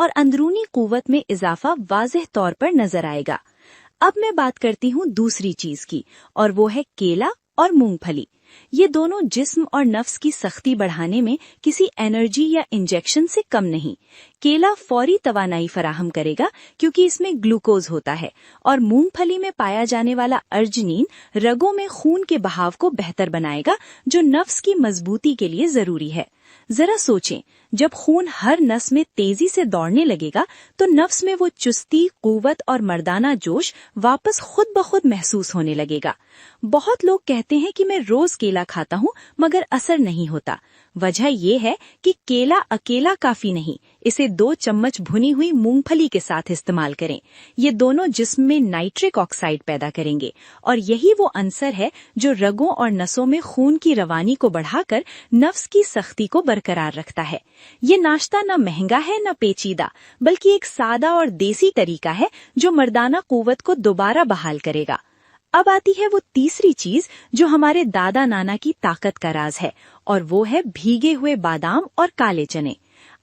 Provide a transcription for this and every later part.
और अंदरूनी कुव्वत में इजाफा वाज़ेह तौर पर नजर आएगा। अब मैं बात करती हूँ दूसरी चीज की, और वो है केला और मूंगफली। ये दोनों जिस्म और नफ्स की सख्ती बढ़ाने में किसी एनर्जी या इंजेक्शन से कम नहीं। केला फौरी तवानाई फराहम करेगा क्योंकि इसमें ग्लूकोज होता है, और मूंगफली में पाया जाने वाला अर्जिनिन रगों में खून के बहाव को बेहतर बनाएगा, जो नफ्स की मजबूती के लिए जरूरी है। जरा सोचें, जब खून हर नस में तेजी से दौड़ने लगेगा तो नफ्स में वो चुस्ती, कुव्वत और मर्दाना जोश वापस खुद ब खुद महसूस होने लगेगा। बहुत लोग कहते हैं कि मैं रोज केला खाता हूँ मगर असर नहीं होता। वजह ये है कि केला अकेला काफी नहीं, इसे 2 चम्मच भुनी हुई मूंगफली के साथ इस्तेमाल करें। ये दोनों जिस्म में नाइट्रिक ऑक्साइड पैदा करेंगे, और यही वो अंसर है जो रगों और नसों में खून की रवानी को बढ़ाकर नफ्स की सख्ती को बरकरार रखता है। ये नाश्ता न महंगा है न पेचीदा, बल्कि एक सादा और देसी तरीका है जो मर्दाना कुव्वत को दोबारा बहाल करेगा। अब आती है वो तीसरी चीज जो हमारे दादा नाना की ताकत का राज है, और वो है भीगे हुए बादाम और काले चने।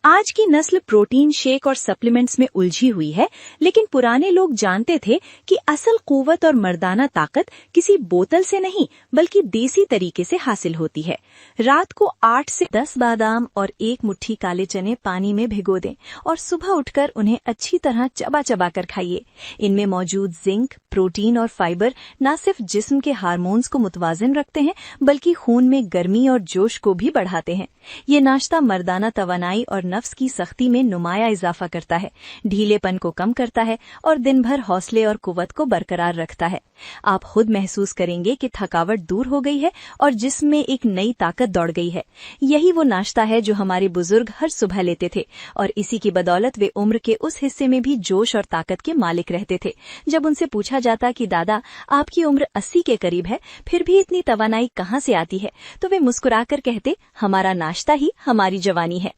आज की नस्ल प्रोटीन शेक और सप्लीमेंट्स में उलझी हुई है, लेकिन पुराने लोग जानते थे कि असल कुव्वत और मर्दाना ताकत किसी बोतल से नहीं बल्कि देसी तरीके से हासिल होती है। रात को 8 से 10 बादाम और 1 मुट्ठी काले चने पानी में भिगो दें और सुबह उठकर उन्हें अच्छी तरह चबा चबा कर खाइए। इनमें मौजूद जिंक, प्रोटीन और फाइबर न सिर्फ जिस्म के हार्मोन्स को मुतवाजिन रखते हैं बल्कि खून में गर्मी और जोश को भी बढ़ाते हैं। ये नाश्ता मर्दाना तवानाई और नफ्स की सख्ती में नुमाया इजाफा करता है, ढीलेपन को कम करता है और दिन भर हौसले और कुव्वत को बरकरार रखता है। आप खुद महसूस करेंगे कि थकावट दूर हो गई है और जिस्म में एक नई ताकत दौड़ गई है। यही वो नाश्ता है जो हमारे बुजुर्ग हर सुबह लेते थे, और इसी की बदौलत वे उम्र के उस हिस्से में भी जोश और ताकत के मालिक रहते थे। जब उनसे पूछा जाता कि दादा आपकी उम्र 80 के करीब है, फिर भी इतनी तवानाई कहाँ से आती है, तो वे मुस्कुराकर कहते, हमारा नाश्ता ही हमारी जवानी है।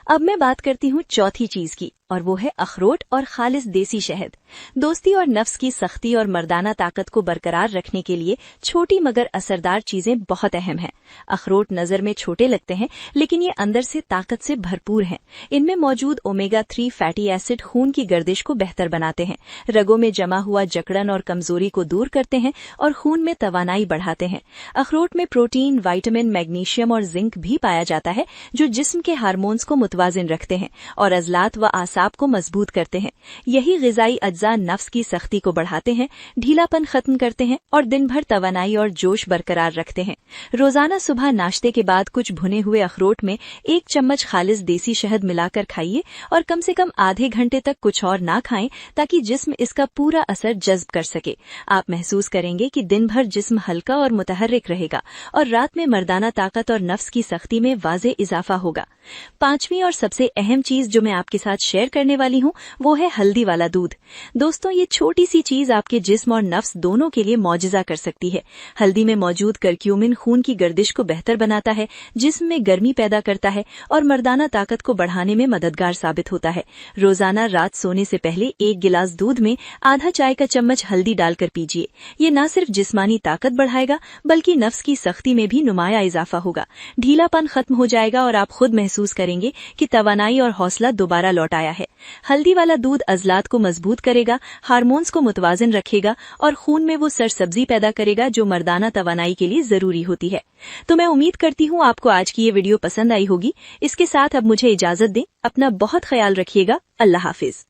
अब मैं बात करती हूँ चौथी चीज की, और वो है अखरोट और खालिस देसी शहद। दोस्ती और नफ्स की सख्ती और मर्दाना ताकत को बरकरार रखने के लिए छोटी मगर असरदार चीजें बहुत अहम हैं। अखरोट नजर में छोटे लगते हैं, लेकिन ये अंदर से ताकत से भरपूर हैं। इनमें मौजूद ओमेगा 3 फैटी एसिड खून की गर्दिश को बेहतर बनाते हैं, रगों में जमा हुआ जकड़न और कमजोरी को दूर करते हैं और खून में तवानाई बढ़ाते हैं। अखरोट में प्रोटीन, विटामिन, मैग्नीशियम और जिंक भी पाया जाता है, जो जिस्म के हार्मोन्स को मुतवाजिन रखते हैं और अजलात व आसाब को मजबूत करते हैं। यही ग़िज़ाई अज्जा नफ्स की सख्ती को बढ़ाते हैं, ढीलापन खत्म करते हैं और दिन भर तवानाई और जोश बरकरार रखते हैं। रोजाना सुबह नाश्ते के बाद कुछ भुने हुए अखरोट में 1 चम्मच खालिस देसी शहद मिलाकर खाइए और कम से कम आधे घंटे तक कुछ और ना खाएं, ताकि जिस्म इसका पूरा असर जज्ब कर सके। आप महसूस करेंगे कि दिन भर जिस्म हल्का और मुतहर्रिक रहेगा और रात में मर्दाना ताकत और नफ्स की सख्ती में वाज़े इजाफा होगा। 5वीं और सबसे अहम चीज जो मैं आपके साथ शेयर करने वाली हूँ वो है हल्दी वाला दूध। दोस्तों, ये छोटी सी चीज आपके जिस्म और नफ्स दोनों के लिए मौजिजा कर सकती है। हल्दी में मौजूद करक्यूमिन खून की गर्दिश को बेहतर बनाता है, जिस्म में गर्मी पैदा करता है और मर्दाना ताकत को बढ़ाने में मददगार साबित होता है। रोजाना रात सोने से पहले 1 गिलास दूध में आधा चाय का चम्मच हल्दी डालकर पीजिए। ये न सिर्फ जिस्मानी ताकत बढ़ाएगा बल्कि नफ्स की सख्ती में भी नुमाया इजाफा होगा। ढीलापन खत्म हो जाएगा और आप खुद महसूस करेंगे कि तवानाई और हौसला दोबारा लौट आया है। हल्दी वाला दूध अजलात को मजबूत करेगा, हार्मोन्स को मुतवाजिन रखेगा और खून में वो सरसब्जी पैदा करेगा जो मर्दाना तवानाई के लिए जरूरी होती है। तो मैं उम्मीद करती हूँ आपको आज की ये वीडियो पसंद आई होगी। इसके साथ अब मुझे इजाजत दें। अपना बहुत ख्याल रखिएगा। अल्लाह हाफिज।